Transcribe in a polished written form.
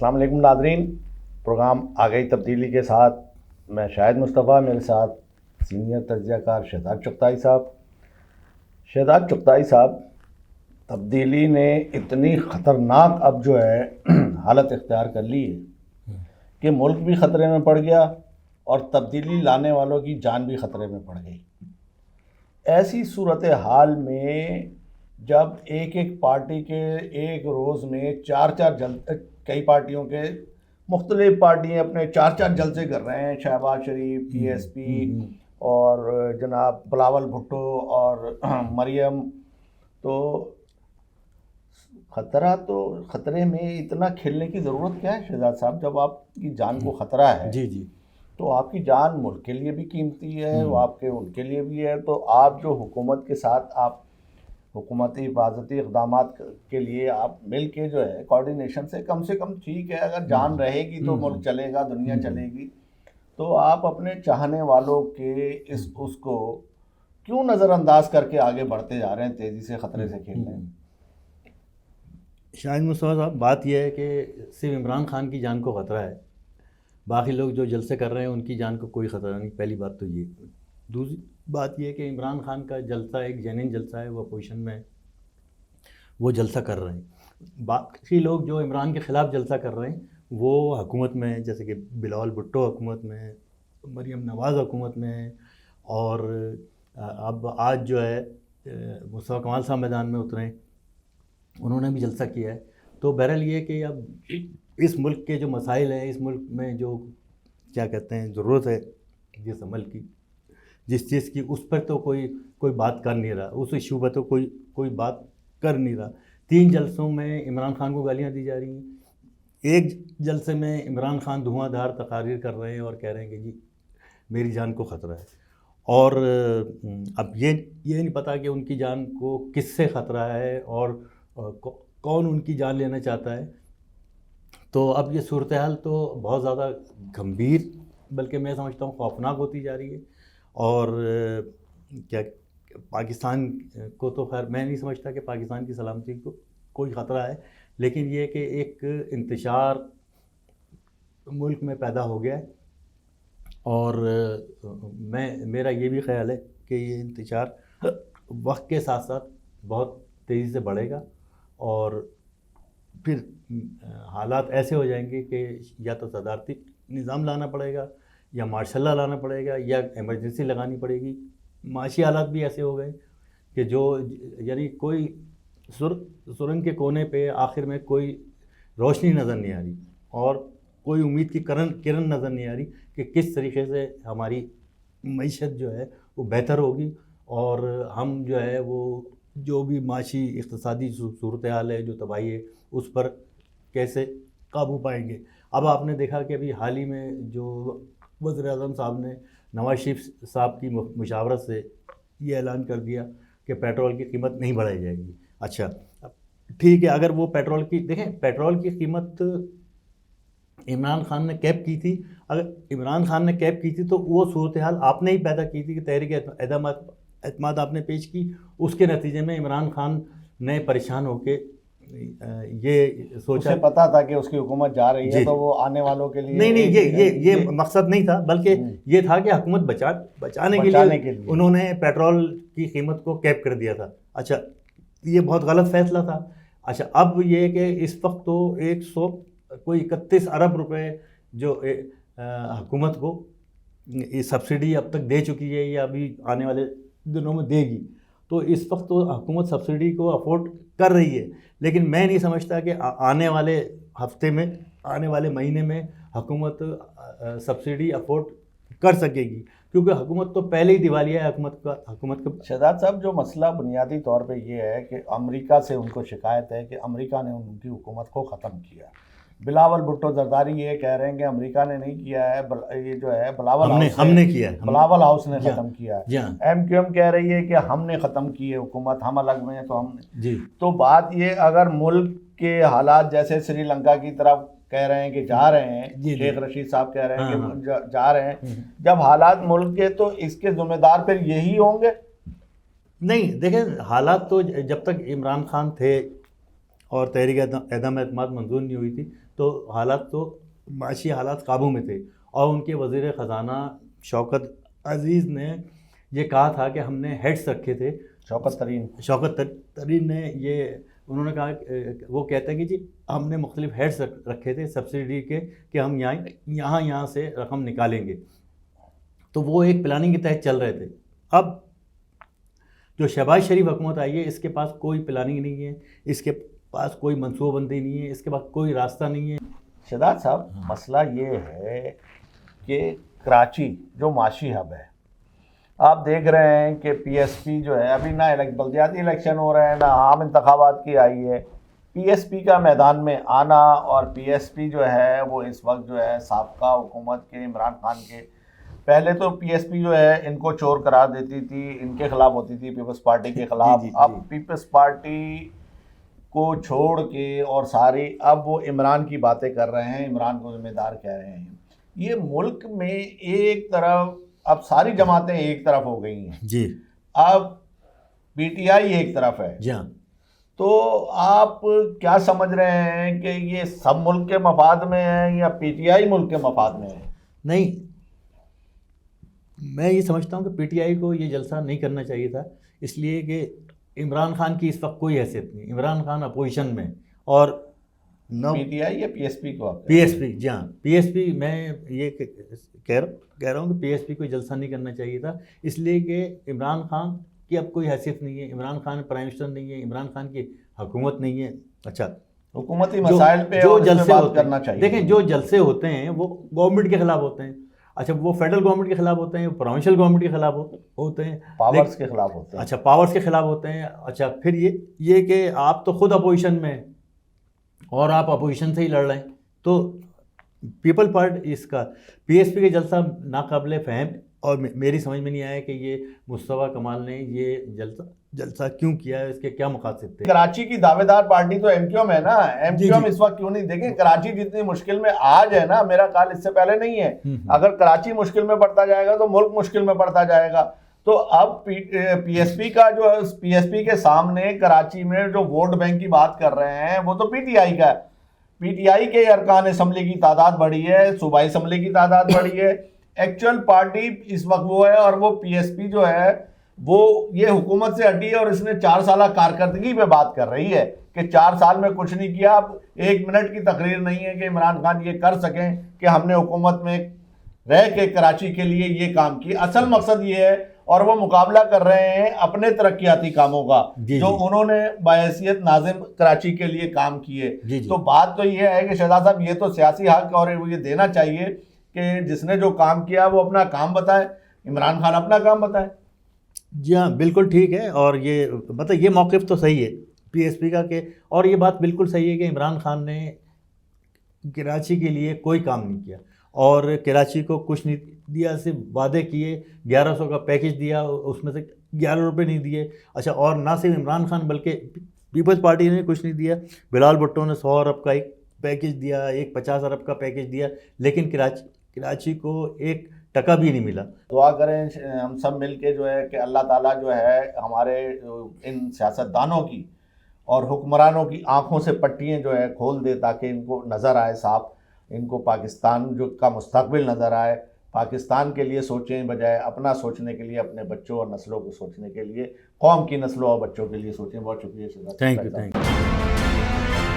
السلام علیکم ناظرین، پروگرام آگئی تبدیلی کے ساتھ میں شاہد مصطفیٰ، میرے ساتھ سینئر تجزیہ کار شہزاد چغتائی صاحب۔ شہزاد چغتائی صاحب، تبدیلی نے اتنی خطرناک اب جو ہے حالت اختیار کر لی ہے کہ ملک بھی خطرے میں پڑ گیا اور تبدیلی لانے والوں کی جان بھی خطرے میں پڑ گئی۔ ایسی صورتحال میں جب ایک ایک پارٹی کے ایک روز میں کئی پارٹیوں کے مختلف پارٹیاں اپنے چار جلسے کر رہے ہیں، شہباز شریف، پی ایس پی اور جناب بلاول بھٹو اور مریم، تو خطرے میں اتنا کھیلنے کی ضرورت کیا ہے شہزاد صاحب؟ جب آپ کی جان کو خطرہ ہے جی تو آپ کی جان ملک کے لیے بھی قیمتی ہے، وہ آپ کے ان کے لیے بھی ہے، تو آپ جو حکومت کے ساتھ آپ حکومتی حفاظتی اقدامات کے لیے آپ مل کے جو ہے کوارڈینیشن سے کم ٹھیک ہے، اگر جان رہے گی تو ملک چلے گا، دنیا چلے گی، تو آپ اپنے چاہنے والوں کے اس کو کیوں نظر انداز کر کے آگے بڑھتے جا رہے ہیں، تیزی سے خطرے سے کھیل رہے ہیں؟ شاہد مصطفیٰ صاحب، بات یہ ہے کہ صرف عمران خان کی جان کو خطرہ ہے، باقی لوگ جو جلسے کر رہے ہیں ان کی جان کو کوئی خطرہ نہیں۔ پہلی بات تو یہ۔ دوسری بات یہ ہے کہ عمران خان کا جلسہ ایک جینین جلسہ ہے، وہ اپوزیشن میں وہ جلسہ کر رہے ہیں۔ باقی لوگ جو عمران کے خلاف جلسہ کر رہے ہیں وہ حکومت میں، جیسے کہ بلاول بھٹو حکومت میں، مریم نواز حکومت میں، اور اب آج جو ہے مصطفیٰ کمال صاحب میدان میں اترے، انہوں نے بھی جلسہ کیا ہے۔ تو بہرحال یہ کہ اب اس ملک کے جو مسائل ہیں، اس ملک میں جو کیا کہتے ہیں ضرورت ہے جس عمل کی، جس چیز کی، اس پر تو کوئی بات کر نہیں رہا، اس ایشو پر تو کوئی بات کر نہیں رہا۔ 3 جلسوں میں عمران خان کو گالیاں دی جا رہی ہیں، ایک جلسے میں عمران خان دھواں دھار تقاریر کر رہے ہیں اور کہہ رہے ہیں کہ جی میری جان کو خطرہ ہے، اور اب یہ نہیں پتہ کہ ان کی جان کو کس سے خطرہ ہے اور کون ان کی جان لینا چاہتا ہے۔ تو اب یہ صورتحال تو بہت زیادہ گمبھیر، بلکہ میں سمجھتا ہوں خوفناک ہوتی جا رہی ہے، اور کیا پاکستان کو تو خیر میں نہیں سمجھتا کہ پاکستان کی سلامتی کو کوئی خطرہ ہے، لیکن یہ کہ ایک انتشار ملک میں پیدا ہو گیا ہے، اور میرا یہ بھی خیال ہے کہ یہ انتشار وقت کے ساتھ ساتھ بہت تیزی سے بڑھے گا، اور پھر حالات ایسے ہو جائیں گے کہ یا تو صدارتی نظام لانا پڑے گا، یا مارشل لا لانا پڑے گا، یا ایمرجنسی لگانی پڑے گی۔ معاشی حالات بھی ایسے ہو گئے کہ یعنی کوئی سرنگ کے کونے پہ آخر میں کوئی روشنی نظر نہیں آ رہی، اور کوئی امید کی کرن نظر نہیں آ رہی کہ کس طریقے سے ہماری معیشت جو ہے وہ بہتر ہوگی، اور ہم جو ہے وہ جو بھی معاشی اقتصادی صورتحال ہے، جو تباہی ہے، اس پر کیسے قابو پائیں گے۔ اب آپ نے دیکھا کہ ابھی حال ہی میں جو وزیر اعظم صاحب نے نواز شریف صاحب کی مشاورت سے یہ اعلان کر دیا کہ پیٹرول کی قیمت نہیں بڑھائی جائے گی۔ اچھا ٹھیک ہے، اگر وہ پیٹرول کی قیمت عمران خان نے کیپ کی تھی، اگر عمران خان نے کیپ کی تھی تو وہ صورتحال آپ نے ہی پیدا کی تھی کہ تحریک اعتماد آپ نے پیش کی، اس کے نتیجے میں عمران خان نے پریشان ہو کے یہ سوچا، اسے پتا تھا کہ اس کی حکومت جا رہی ہے تو وہ آنے والوں کے لیے نہیں، یہ مقصد نہیں تھا، بلکہ یہ تھا کہ حکومت بچانے کے لیے انہوں نے پیٹرول کی قیمت کو کیپ کر دیا تھا۔ اچھا یہ بہت غلط فیصلہ تھا۔ اچھا اب یہ کہ اس وقت تو 131 ارب روپے جو حکومت کو یہ سبسڈی اب تک دے چکی ہے، یا ابھی آنے والے دنوں میں دے گی، تو اس وقت تو حکومت سبسڈی کو افورڈ کر رہی ہے، لیکن میں نہیں سمجھتا کہ آنے والے ہفتے میں، آنے والے مہینے میں حکومت سبسڈی افورڈ کر سکے گی، کیونکہ حکومت تو پہلے ہی دیوالیہ ہے حکومت کا۔ شہزاد صاحب، جو مسئلہ بنیادی طور پہ یہ ہے کہ امریکہ سے ان کو شکایت ہے کہ امریکہ نے ان کی حکومت کو ختم کیا۔ بلاول بھٹو زرداری یہ کہہ رہے ہیں کہ امریکہ نے نہیں کیا ہے، یہ جو ہے بلاول ہاؤس نے ختم کیا ہے۔ ایم کیو ایم کہہ رہی ہے کہ ہم نے ختم کی ہے حکومت، ہم الگ میں ہیں تو ہم نے۔ تو بات یہ، اگر ملک کے حالات جیسے سری لنکا کی طرف کہہ رہے ہیں کہ جا رہے ہیں، شیخ رشید صاحب کہہ رہے ہیں کہ جا رہے ہیں، جب حالات ملک کے، تو اس کے ذمہ دار پھر یہی ہوں گے؟ نہیں دیکھیں، حالات تو جب تک عمران خان تھے اور تحریک اعتماد منظور نہیں ہوئی تھی، تو حالات تو معاشی حالات قابو میں تھے، اور ان کے وزیر خزانہ شوکت عزیز نے یہ کہا تھا کہ ہم نے ہیڈس رکھے تھے. شوکت ترین نے یہ انہوں نے کہا وہ کہتے ہیں کہ جی ہم نے مختلف ہیڈس رکھے تھے سبسڈی کے کہ ہم یہاں سے رقم نکالیں گے، تو وہ ایک پلاننگ کے تحت چل رہے تھے. اب جو شہباز شریف حکومت آئی ہے اس کے پاس کوئی پلاننگ نہیں ہے، اس کے پاس کوئی منصوبہ بندی نہیں ہے، اس کے پاس کوئی راستہ نہیں ہے. شہزاد صاحب مسئلہ یہ ہے کہ کراچی جو معاشی ہب ہے، آپ دیکھ رہے ہیں کہ پی ایس پی جو ہے ابھی نہ بلدیاتی الیکشن ہو رہے ہیں نہ عام انتخابات کی آئی ہے. پی ایس پی کا میدان میں آنا، اور پی ایس پی جو ہے وہ اس وقت جو ہے سابقہ حکومت کے عمران خان کے، پہلے تو پی ایس پی جو ہے ان کو چور قرار دیتی تھی، ان کے خلاف ہوتی تھی پیپلز پارٹی کے خلاف. اب پیپلز پارٹی کو چھوڑ کے اور ساری اب وہ عمران کی باتیں کر رہے ہیں، عمران کو ذمہ دار کہہ رہے ہیں. یہ ملک میں ایک طرف اب ساری جماعتیں ایک طرف ہو گئی ہیں جی، اب پی ٹی آئی ایک طرف ہے. جی ہاں. تو آپ کیا سمجھ رہے ہیں کہ یہ سب ملک کے مفاد میں ہے یا پی ٹی آئی ملک کے مفاد میں ہے؟ نہیں، میں یہ سمجھتا ہوں کہ پی ٹی آئی کو یہ جلسہ نہیں کرنا چاہیے تھا، اس لیے کہ عمران خان کی اس وقت کوئی حیثیت نہیں. عمران خان اپوزیشن میں، اور پی ٹی آئی یا پی ایس پی کو؟ پی ایس پی، جی ہاں پی ایس پی. میں یہ کہہ رہا ہوں کہ پی ایس پی کو جلسہ نہیں کرنا چاہیے تھا، اس لیے کہ عمران خان کی اب کوئی حیثیت نہیں ہے، عمران خان پرائم منسٹر نہیں ہے، عمران خان کی حکومت نہیں ہے. اچھا، حکومتی مسائل پہ جو جلسے بات کرنا چاہیے. دیکھیں جو جلسے ہوتے ہیں وہ گورنمنٹ کے خلاف ہوتے ہیں. اچھا، وہ فیڈرل گورنمنٹ کے خلاف ہوتے ہیں، پروونشل گورنمنٹ کے خلاف ہوتے ہیں، پاورز کے خلاف ہوتے ہیں. اچھا، پاورز کے خلاف ہوتے ہیں. اچھا، پھر یہ کہ آپ تو خود اپوزیشن میں ہیں اور آپ اپوزیشن سے ہی لڑ رہے ہیں، تو پیپل پارٹی اس کا پی ایس پی کا جلسہ ناقابل فہم، اور میری سمجھ میں نہیں آیا کہ یہ مصطفیٰ کمال نے یہ جلسہ کیوں کیا ہے، اس کے کیا مقاصد تھے. کراچی کی دعوے دار پارٹی تو ایم کیو ایم ہے نا. ایم کیو ایم اس وقت کیوں نہیں؟ دیکھیں کراچی جتنی مشکل میں آج ہے نا، میرا خیال اس سے پہلے نہیں ہے. اگر کراچی مشکل میں پڑتا جائے گا تو ملک مشکل میں پڑتا جائے گا. تو اب پی ایس پی کا جو پی ایس پی کے سامنے کراچی میں جو ووٹ بینک کی بات کر رہے ہیں وہ تو پی ٹی آئی کا ہے. پی ٹی آئی کے ارکان اسمبلی کی تعداد بڑھی ہے، صوبائی اسمبلی کی تعداد بڑھی ہے. ایکچوئل پارٹی اس وقت وہ ہے، اور وہ پی ایس پی جو ہے وہ یہ حکومت سے ہٹی ہے اور اس نے 4 سالہ کارکردگی پہ بات کر رہی ہے کہ 4 سال میں کچھ نہیں کیا. اب 1 منٹ کی تقریر نہیں ہے کہ عمران خان یہ کر سکیں کہ ہم نے حکومت میں رہ کے کراچی کے لیے یہ کام کی. اصل مقصد یہ ہے، اور وہ مقابلہ کر رہے ہیں اپنے ترقیاتی کاموں کا جو انہوں نے بحیثیت ناظم کراچی کے لیے کام کیے. تو بات تو یہ ہے کہ شہزاد صاحب یہ تو سیاسی حق اور یہ دینا چاہیے کہ جس نے جو کام کیا وہ اپنا کام بتائے، عمران خان اپنا کام بتائے. جی ہاں بالکل ٹھیک ہے، اور یہ مطلب یہ موقف تو صحیح ہے پی ایس پی کا کہ، اور یہ بات بالکل صحیح ہے کہ عمران خان نے کراچی کے لیے کوئی کام نہیں کیا اور کراچی کو کچھ نہیں دیا، صرف وعدے کیے. 1100 کا پیکج دیا، اس میں سے 11 روپے نہیں دیے. اچھا، اور نہ صرف عمران خان بلکہ پیپلز پارٹی نے کچھ نہیں دیا. بلال بھٹو نے 100 ارب کا ایک پیکج دیا، ایک 50 ارب کا پیکج دیا، لیکن کراچی کو 1 ٹکا بھی نہیں ملا. دعا کریں ہم سب مل کے جو ہے کہ اللہ تعالیٰ جو ہے ہمارے ان سیاستدانوں کی اور حکمرانوں کی آنکھوں سے پٹیاں جو ہے کھول دے تاکہ ان کو نظر آئے صاف، ان کو پاکستان جو کا مستقبل نظر آئے. پاکستان کے لیے سوچیں بجائے اپنا سوچنے کے لیے، اپنے بچوں اور نسلوں کو سوچنے کے لیے، قوم کی نسلوں اور بچوں کے لیے سوچیں. بہت شکریہ. Thank you.